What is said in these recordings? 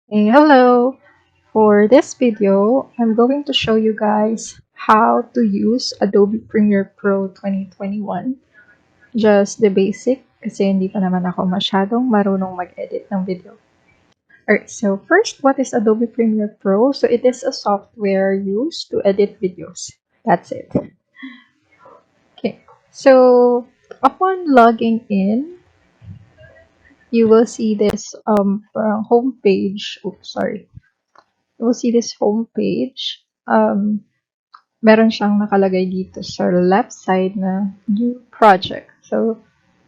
Hey, hello! For this video, I'm going to show you guys how to use Adobe Premiere Pro 2021. Just the basic kasi hindi pa naman ako masyadong marunong mag-edit ng video. Alright, so first, what is Adobe Premiere Pro? So it is a software used to edit videos. That's it. Okay, so upon logging in, you will see this parang homepage. Oops, sorry. You will see this homepage. Meron siyang nakalagay dito sa left side na new project. So,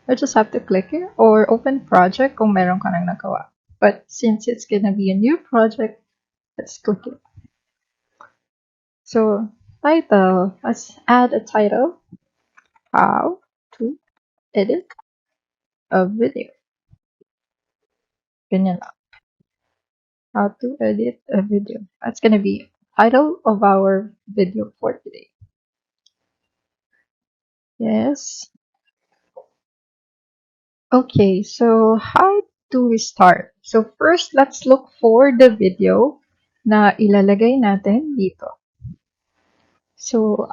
I just have to click it or open project kung meron ka nang nagawa. But since it's gonna be a new project, let's click it. So, title. Let's add a title. How to edit a video. Ganyan lang. How to edit a video. That's gonna be title of our video for today. Yes. Okay, so how do we start? So first, let's look for the video na ilalagay natin dito. So,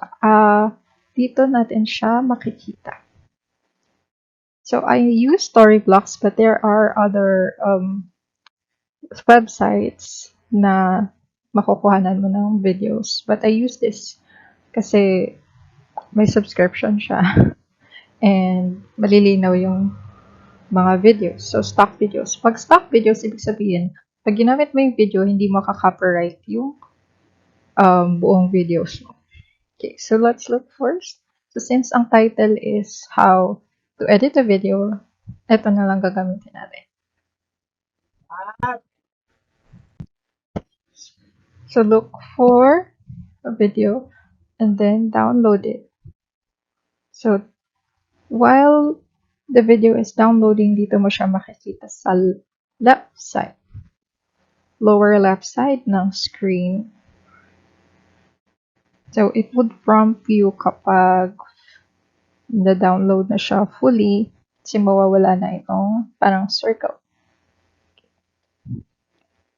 dito natin siya makikita. So I use Storyblocks, but there are other websites na makukuhanan mo ng videos. But I use this kasi may subscription siya and malilinaw yung mga videos. So, stock videos. Pag stock videos, ibig sabihin, pag ginamit mo yung video, hindi mo ka-copyright yung buong videos mo. Okay, so let's look first. So, since ang title is how to edit a video, ito na lang gagamitin natin. So, look for a video and then download it. So, while the video is downloading, dito mo siya makikita sa left side, lower left side ng screen. So, it would prompt you kapag na-download na siya fully kasi mawawala na itong parang circle.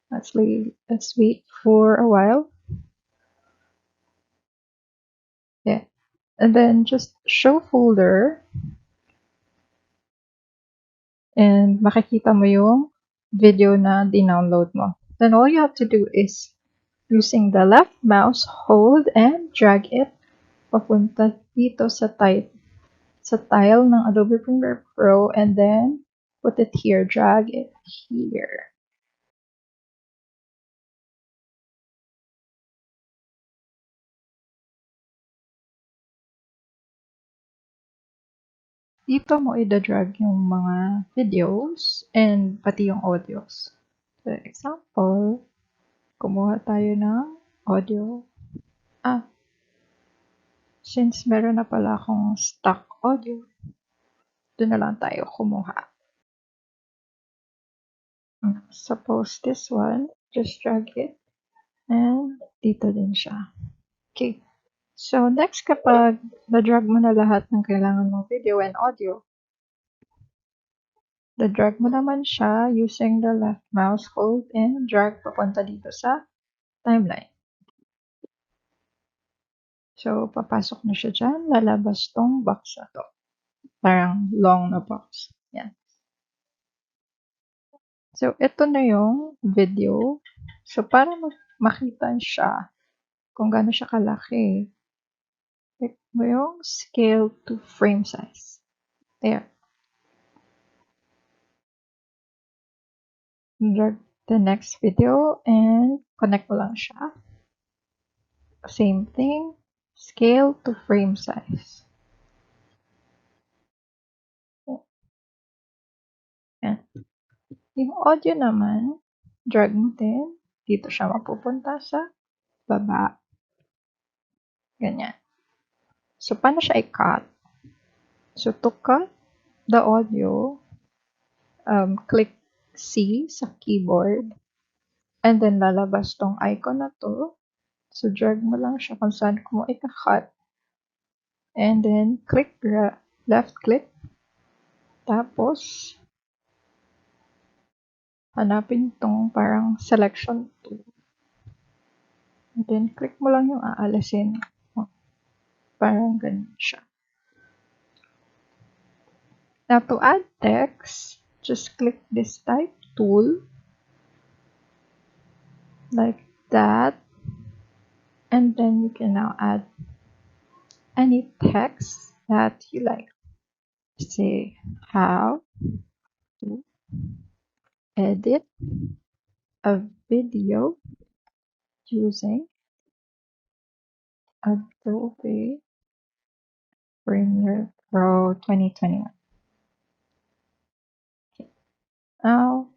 Let's wait for a while. Yeah. And then just show folder and makikita mo yung video na dinownload mo. Then all you have to do is using the left mouse, hold and drag it papunta dito sa tile ng Adobe Premiere Pro and then put it here, drag it here. Dito mo i-drag yung mga videos and pati yung audios. For example, kumuha tayo ng audio. Since meron na pala akong stock audio, doon na lang tayo kumuha. Suppose this one, just drag it, and dito din siya. Okay. So, next kapag na-drag mo na lahat ng kailangan mong video and audio, na-drag mo naman siya using the left mouse, hold, and drag papunta dito sa timeline. So, papasok na siya dyan, lalabas tong box na to. Parang long na box. Yan. So, ito na yung video. So, para makita siya kung gaano siya kalaki, click mo yung scale to frame size. There. Drag the next video and connect mo lang siya. Same thing. Scale to frame size. Yan. Yung audio naman, drag mo din. Dito siya mapupunta sa baba. Ganyan. So, paano siya i-cut? So, to cut the audio, click C sa keyboard. And then, lalabas tong icon na to. So, drag mo lang siya kung saan mo i-cut. And then, click left click. Tapos, hanapin tong parang selection tool. And then, click mo lang yung aalisin. Parang ganun siya. Now, to add text, just click this type tool. Like that. And then you can now add any text that you like. Say, how to edit a video using Adobe Premiere Pro 2021. Okay. Now,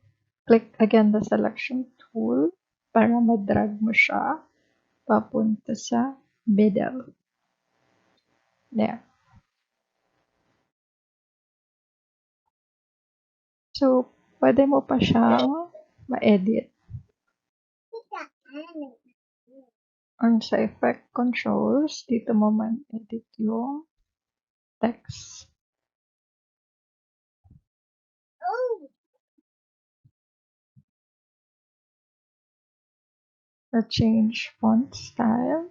click again the selection tool para madrag mo siya papunta sa middle. There. So, pwede mo pa siyang ma-edit. Or sa effect controls, dito mo man edit yung text. Or change font style.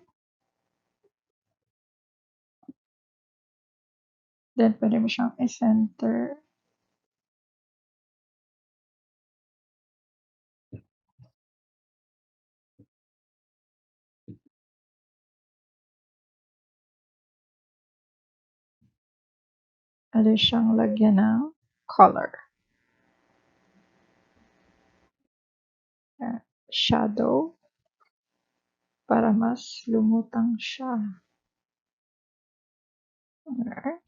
Then, pwede mo siyang i-center. Pwede siyang lagyan ng color. Shadow. Para mas lumutang siya. Alright.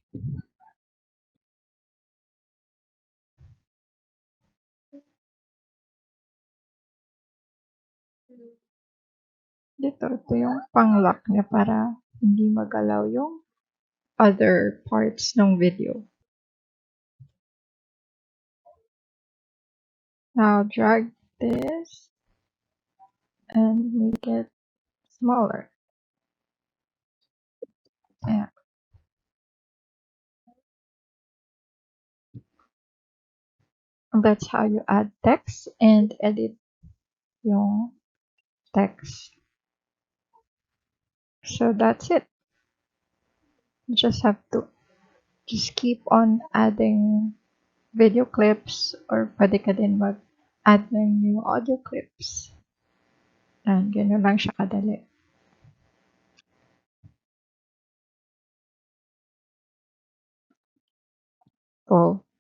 Dito, ito yung pang-lock niya para hindi magalaw yung other parts ng video. Now, drag this and make it smaller. Yeah. And that's how you add text and edit yung text. So that's it. You just have to just keep on adding video clips or pwede ka din mag-add ng new audio clips. And ganun lang siya kadali.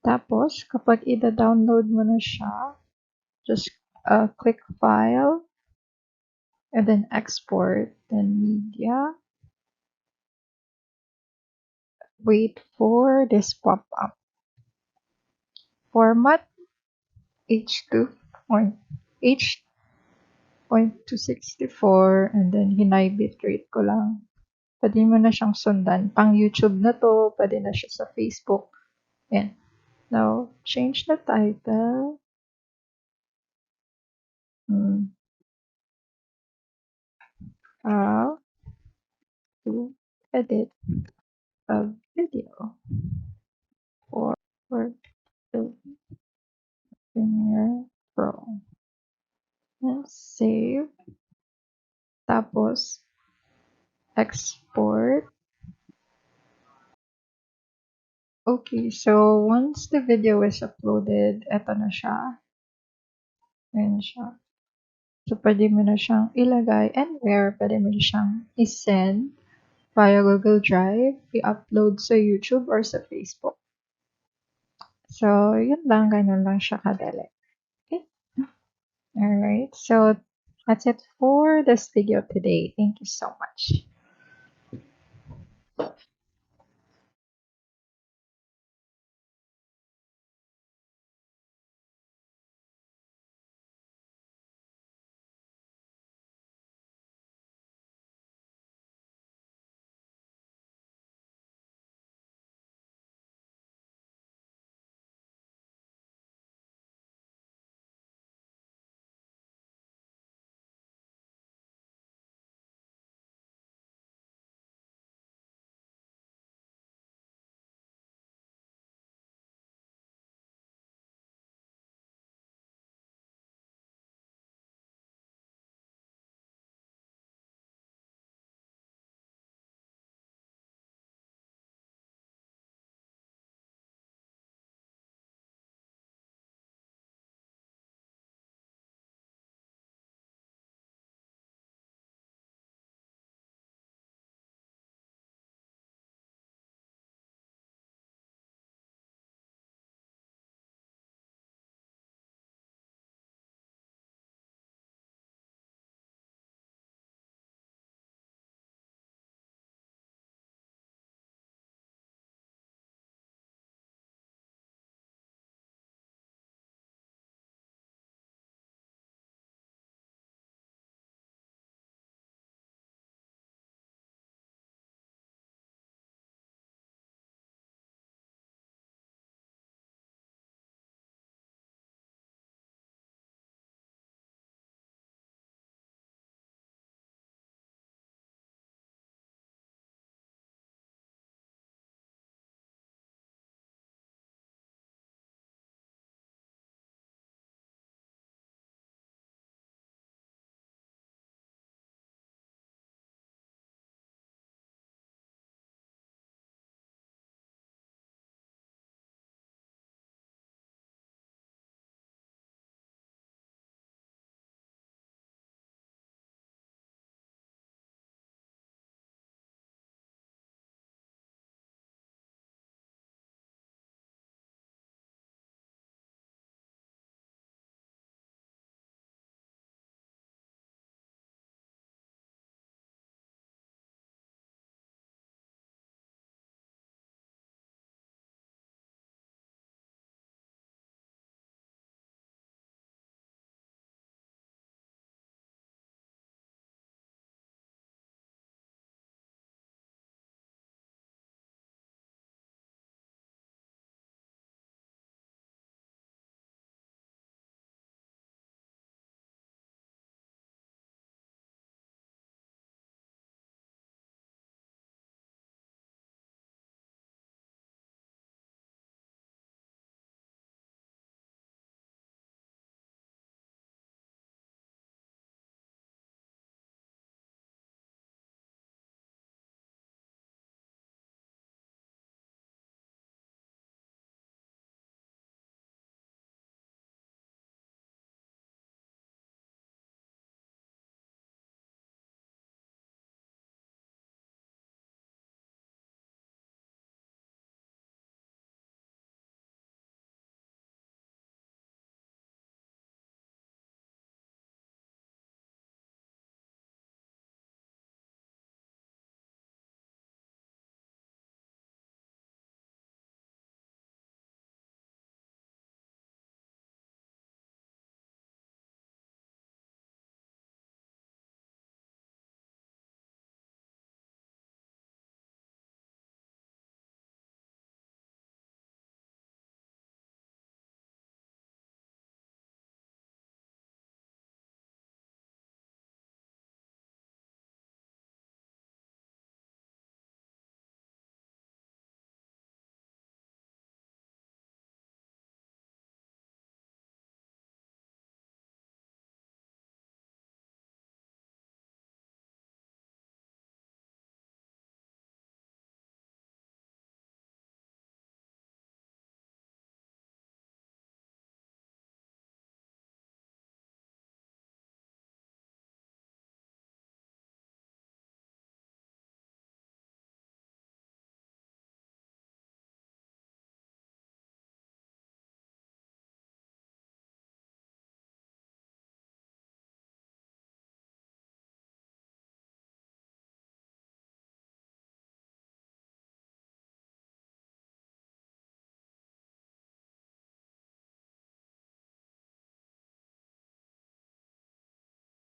Tapos, kapag ida-download mo na siya, just click File, and then Export, then Media. Wait for this pop-up. Format H.264, and then hinay bitrate ko lang. Pwede mo na siyang sundan. Pang YouTube na to, pwede na siya sa Facebook. Yan. Now, change the title. How to edit a video for the Premiere Pro. And save. Tapos, export. Okay, so once the video is uploaded, eto na siya. Ayan siya. So, pwede mo na siyang ilagay anywhere. Pwede mo na siyang i-send via Google Drive, i-upload sa YouTube or sa Facebook. So, yun lang. Ganun lang siya kadali. Okay? Alright. So, that's it for this video today. Thank you so much.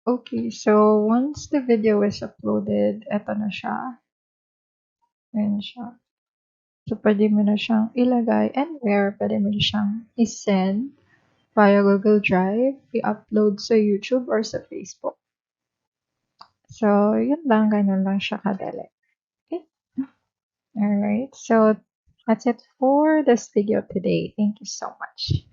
Okay, so once the video is uploaded, eto na siya. Ayan siya. So, pwede mo na siyang ilagay anywhere. Pwede mo na siyang isend via Google Drive, i-upload sa YouTube or sa Facebook. So, yun lang. Ganun lang siya kadali. Okay? Alright. So, that's it for this video today. Thank you so much.